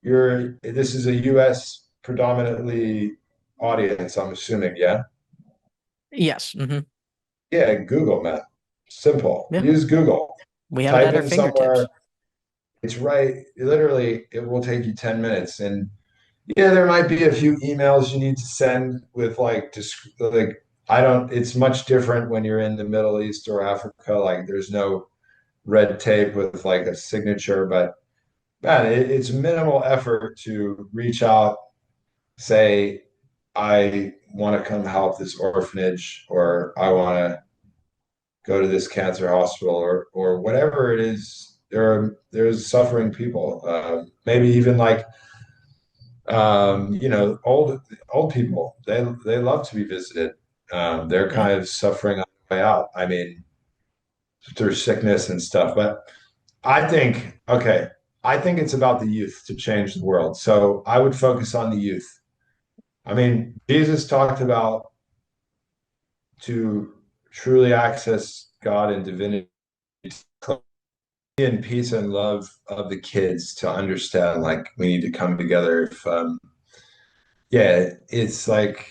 this is a US predominantly audience, I'm assuming, yeah? Yes. Hmm. Yeah, Google, man. Simple. Yeah. Use Google. We have it Type at our in somewhere. fingertips. It's right. Literally, it will take you 10 minutes. And yeah, there might be a few emails you need to send with like I don't, it's much different when you're in the Middle East or Africa. Like there's no red tape with like a signature, but man, it's minimal effort to reach out, say, I want to come help this orphanage, or I want to go to this cancer hospital, or whatever it is. There's suffering people, maybe even like old people. They love to be visited. They're Yeah. kind of suffering on the way out. I mean, through sickness and stuff. But I think, okay, I think it's about the youth to change the world. So I would focus on the youth. I mean, Jesus talked about to truly access God and divinity and peace and love of the kids to understand like we need to come together. If Yeah, it's like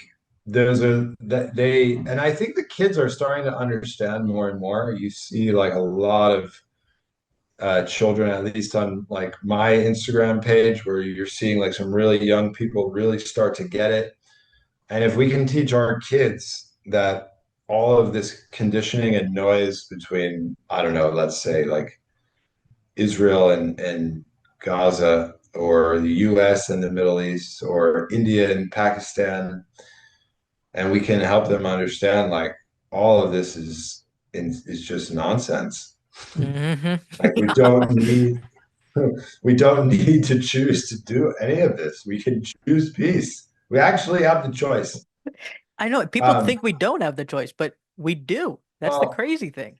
those are that they and I think the kids are starting to understand more and more. You see like a lot of children, at least on like my Instagram page, where you're seeing like some really young people really start to get it. And if we can teach our kids that all of this conditioning and noise between, I don't know, let's say like Israel and Gaza, or the US and the Middle East, or India and Pakistan, and we can help them understand like all of this is just nonsense. Hmm. Like we don't need to choose to do any of this. We can choose peace. We actually have the choice. I know people Um, think we don't have the choice, but we do. That's the well, crazy thing.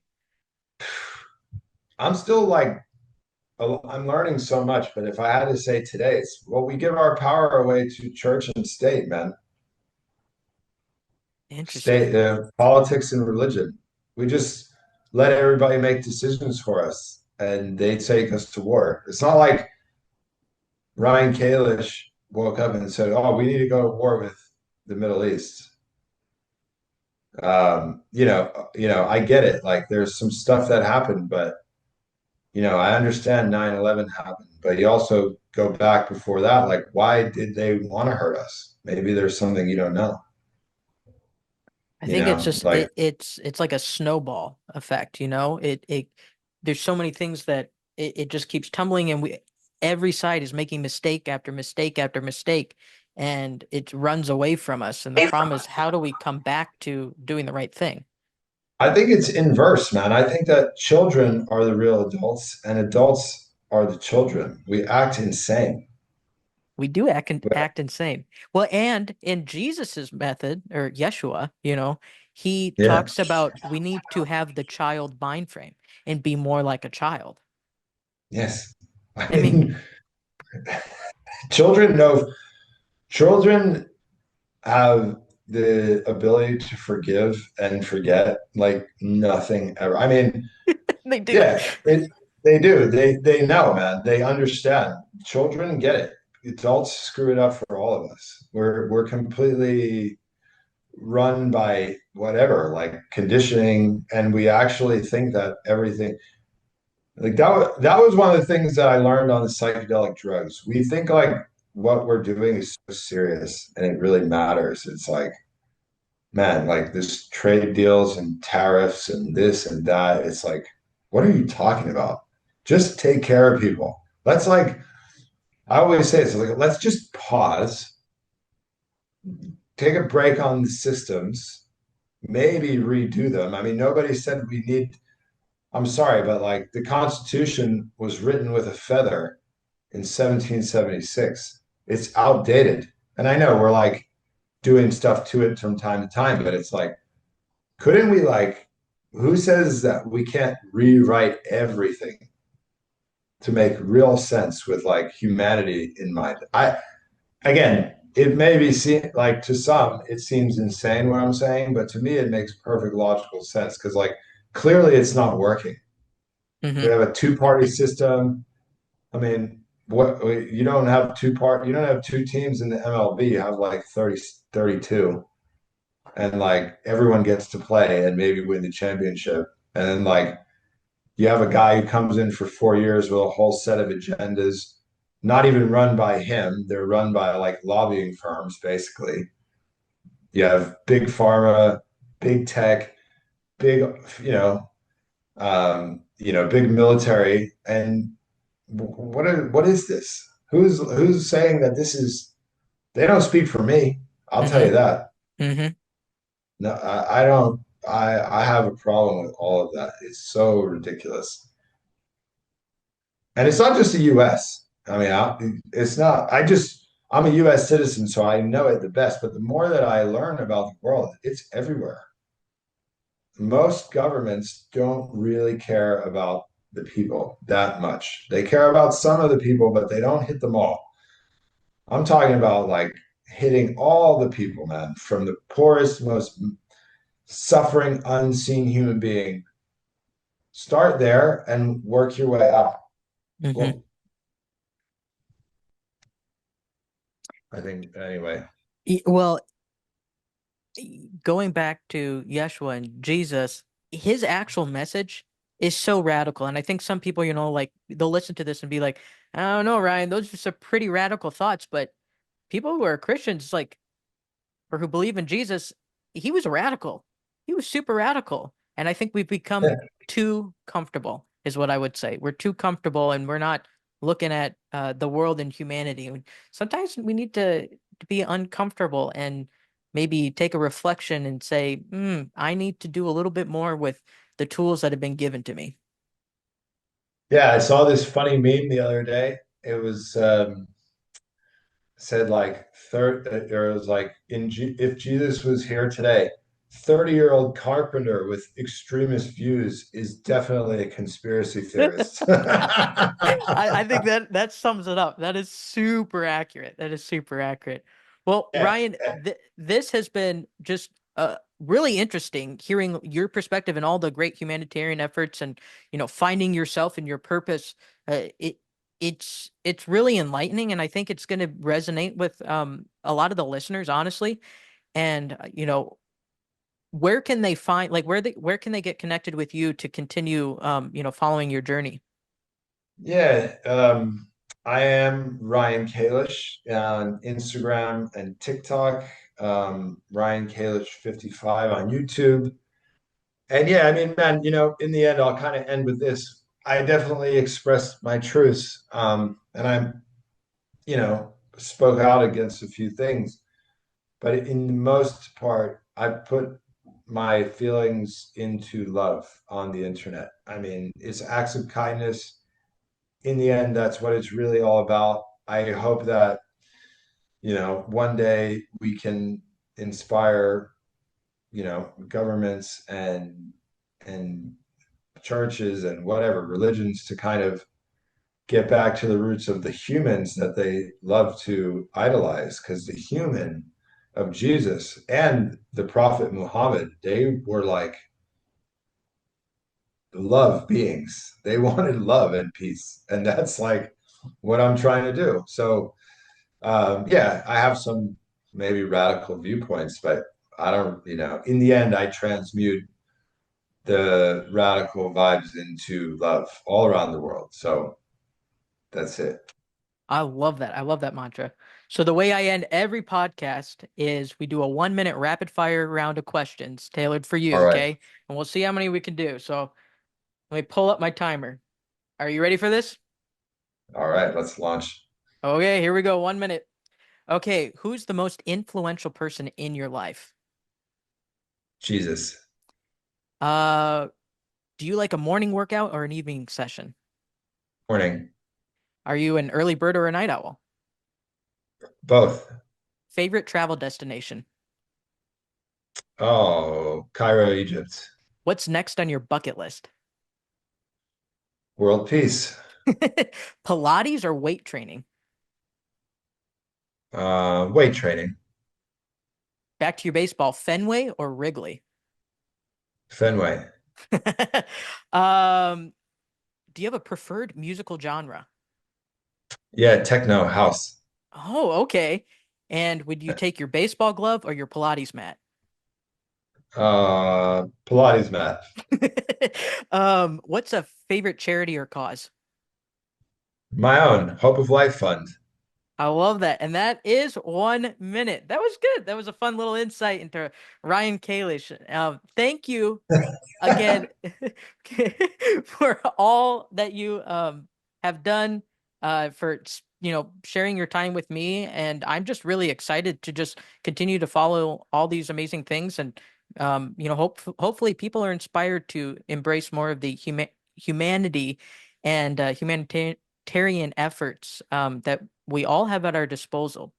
I'm still like I'm learning so much, but if I had to say today, it's well, we give our power away to church and state, man. Interesting. State, politics and religion. We just let everybody make decisions for us, and they take us to war. It's not like Ryan Kalish woke up and said, "Oh, we need to go to war with the Middle East." I get it. Like, there's some stuff that happened, but I understand 9/11 happened, but you also go back before that. Like, why did they want to hurt us? Maybe there's something you don't know. I think it's just Like it's like a snowball effect, you know? It there's so many things that it just keeps tumbling and we every side is making mistake after mistake after mistake and it runs away from us. And the problem is how do we come back to doing the right thing? I think it's inverse, man. I think that children are the real adults and adults are the children. We act insane. We do act insane. Well, and in Jesus's method or Yeshua, he Yeah. talks about we need to have the child mind frame and be more like a child. Yes. I I mean, mean, children know, children have the ability to forgive and forget like nothing ever. I mean, they do. yeah, They do. They know, man. They understand. Children get it. Adults screw it up for all of us. We're completely run by whatever, like conditioning, and we actually think that everything like that was one of the things that I learned on the psychedelic drugs. We think like what we're doing is so serious and it really matters. It's like, man, like this trade deals and tariffs and this and that. It's like, what are you talking about? Just take care of people. Let's like, I always say it's like, let's just pause, take a break on the systems, maybe redo them. I mean, nobody said we need, I'm sorry, but like the Constitution was written with a feather in 1776. It's outdated. And I know we're like doing stuff to it from time to time, but it's like, couldn't we like, who says that we can't rewrite everything to make real sense with like humanity in mind? Again, it may be like to some, it seems insane what I'm saying, but to me, it makes perfect logical sense because like clearly it's not working. We Hmm. have a two-party system. I mean, what you don't have two teams in the MLB. You have like 30, 32, and like everyone gets to play and maybe win the championship. And then like you have a guy who comes in for 4 years with a whole set of agendas, not even run by him. They're run by like lobbying firms, basically. You have big pharma, big tech, big, you know, big military, and what is this? Who's saying that this is? They don't speak for me. I'll tell Hmm. you that. Hmm. No, I don't. I have a problem with all of that. It's so ridiculous, and it's not just the U.S. I mean, it's not. I'm a U.S. citizen, so I know it the best. But the more that I learn about the world, it's everywhere. Most governments don't really care about the people that much. They care about some of the people, but they don't hit them all. I'm talking about like hitting all the people, man, from the poorest, most suffering, unseen human being. Start there and work your way up. Hmm. Well, I think anyway. Well, going back to Yeshua and Jesus, his actual message is so radical. And I think some people, like they'll listen to this and be like, I don't know, Ryan, those are some pretty radical thoughts. But people who are Christians, like, or who believe in Jesus, he was radical. He was super radical. And I think we've become Yeah, too comfortable, is what I would say. We're too comfortable and we're not looking at the world and humanity. Sometimes we need to be uncomfortable and maybe take a reflection and say, I need to do a little bit more with the tools that have been given to me. yeah, I saw this funny meme the other day. It was said like third, or it was like if Jesus was here today, 30-year-old carpenter with extremist views is definitely a conspiracy theorist. I think that sums it up. That is super accurate. That is super accurate. Well, Yeah, Ryan, this has been just really interesting hearing your perspective and all the great humanitarian efforts and finding yourself and your purpose. It's really enlightening, and I think it's going to resonate with a lot of the listeners, honestly. And where can they find like where can they get connected with you to continue following your journey? yeah. I am Ryan Kalish on Instagram and TikTok. Ryan Kalish 55 on YouTube. And yeah, I mean, man, in the end, I'll kind of end with this. I definitely expressed my truths, and spoke out against a few things. But in the most part, I put my feelings into love on the internet. I mean, it's acts of kindness. In the end, that's what it's really all about. I hope that, one day we can inspire, governments and churches and whatever religions to kind of get back to the roots of the humans that they love to idolize, because the human of Jesus and the prophet Muhammad, they were like love beings. They wanted love and peace. And that's like what I'm trying to do. So, yeah, I have some maybe radical viewpoints, but I don't, in the end, I transmute the radical vibes into love all around the world. So that's it. I love that. I love that mantra. So the way I end every podcast is we do a 1 minute rapid fire round of questions tailored for you, All right. okay? And we'll see how many we can do. So let me pull up my timer. Are you ready for this? All right. Let's launch. Okay, here we go. 1 minute. Okay, who's the most influential person in your life? Jesus. Uh, do you like a morning workout or an evening session? Morning. Are you an early bird or a night owl? Both. Favorite travel destination? Oh, Cairo, Egypt. What's next on your bucket list? World peace. Pilates or weight training? Weight training. Back to your baseball, Fenway or Wrigley? Fenway. Um, do you have a preferred musical genre? Yeah, techno house. Oh, okay. And would you take your baseball glove or your Pilates mat? Pilates mat. What's a favorite charity or cause? My own Hope of Life Fund. I love that. And that is 1 minute. That was good. That was a fun little insight into Ryan Kalish. Thank you again for all that you have done for sharing your time with me. And I'm just really excited to just continue to follow all these amazing things. And hopefully people are inspired to embrace more of the humanity and humanitarian efforts that we all have at our disposal.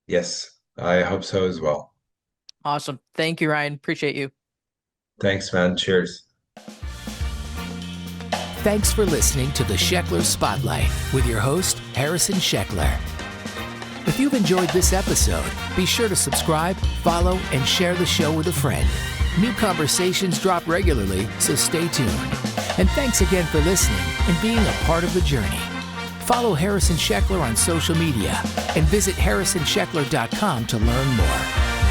Yes, I hope so as well. Awesome. Thank you, Ryan. Appreciate you. Thanks, man. Cheers. Thanks for listening to the Sheckler Spotlight with your host, Harrison Sheckler. If you've enjoyed this episode, be sure to subscribe, follow, and share the show with a friend. New conversations drop regularly, so stay tuned. And thanks again for listening and being a part of the journey. Follow Harrison Sheckler on social media and visit harrisonsheckler.com to learn more.